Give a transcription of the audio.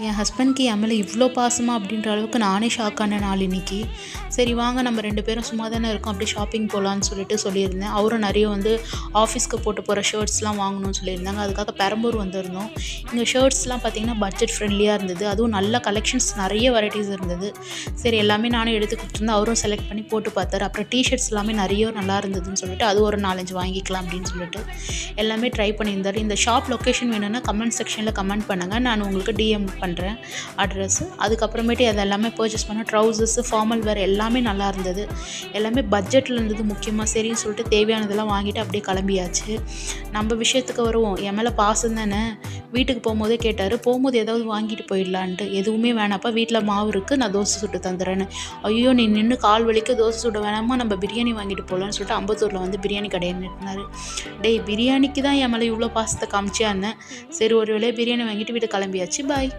என் ஹஸ்பண்ட்க்கு என் மேலே இவ்வளோ பாசமா அப்படின்ற அளவுக்கு நானே ஷாக் ஆன நாள் இன்னைக்கு. சரி வாங்க நம்ம 2 பேரும் சும்மா தானே இருக்கோம், அப்படியே ஷாப்பிங் போகலான்னு சொல்லிட்டு சொல்லியிருந்தேன். அவரும் நிறைய வந்து ஆஃபீஸ்க்கு போட்டு போகிற ஷர்ட்ஸ்லாம் வாங்கணும்னு சொல்லியிருந்தாங்க. அதுக்காக பெரம்பூர் வந்திருந்தோம். இங்கே ஷர்ட்ஸ்லாம் பார்த்திங்கன்னா பட்ஜெட் ஃப்ரெண்ட்லியாக இருந்தது. அதுவும் நல்ல கலெக்ஷன்ஸ் நிறைய வெரைட்டிஸ் இருந்தது. சரி எல்லாமே நானும் எடுத்து கொடுத்துருந்தேன். அவரும் செலக்ட் பண்ணி போட்டு பார்த்தாரு. அப்புறம் டிஷர்ட்ஸ் எல்லாமே நிறைய நல்லா இருந்ததுன்னு சொல்லிட்டு அது ஒரு 4, 5 வாங்கிக்கலாம் அப்படின்னு சொல்லிட்டு எல்லாமே ட்ரை பண்ணியிருந்தாரு. இந்த ஷாப் லொக்கேஷன் வேணும்னா கமெண்ட் செக்ஷனில் கமெண்ட் பண்ணுங்கள், நான் உங்களுக்கு டிஎம் பண்ணுறேன் அட்ரஸ். அதுக்கப்புறமேட்டு அது எல்லாமே பர்ச்சேஸ் பண்ணேன். ட்ரௌசர்ஸு, ஃபார்மல் வேர் எல்லாமே நல்லா இருந்தது. எல்லாமே பட்ஜெட்டில் இருந்தது முக்கியமாக. சரின்னு சொல்லிட்டு தேவையானதெல்லாம் வாங்கிட்டு அப்படியே கிளம்பியாச்சு. நம்ம விஷயத்துக்கு வருவோம். என் மேலே பாசம் தானே. வீட்டுக்கு போகும்போதே கேட்டார், போகும்போது ஏதாவது வாங்கிட்டு போயிடலான்ட்டு. எதுவுமே வேணாப்பா, வீட்டில் மாவு இருக்குது, நான் தோசை சுட்டு தந்துடுறேன்னு. ஐயோ நீ நின்று கால் வலிக்க தோசை சுட வேணாமா, நம்ம பிரியாணி வாங்கிட்டு போகலான்னு சொல்லிட்டு அம்பத்தூரில் வந்து பிரியாணி கடையை நிறுத்தினார். டேய் பிரியாணிக்கு தான் என் மேலே இவ்வளோ பாசத்தை காமிச்சியான்னு. சரி ஒரு வேளையை பிரியாணி வாங்கிட்டு வீட்டுக்கு கிளம்பியாச்சு. பாய்.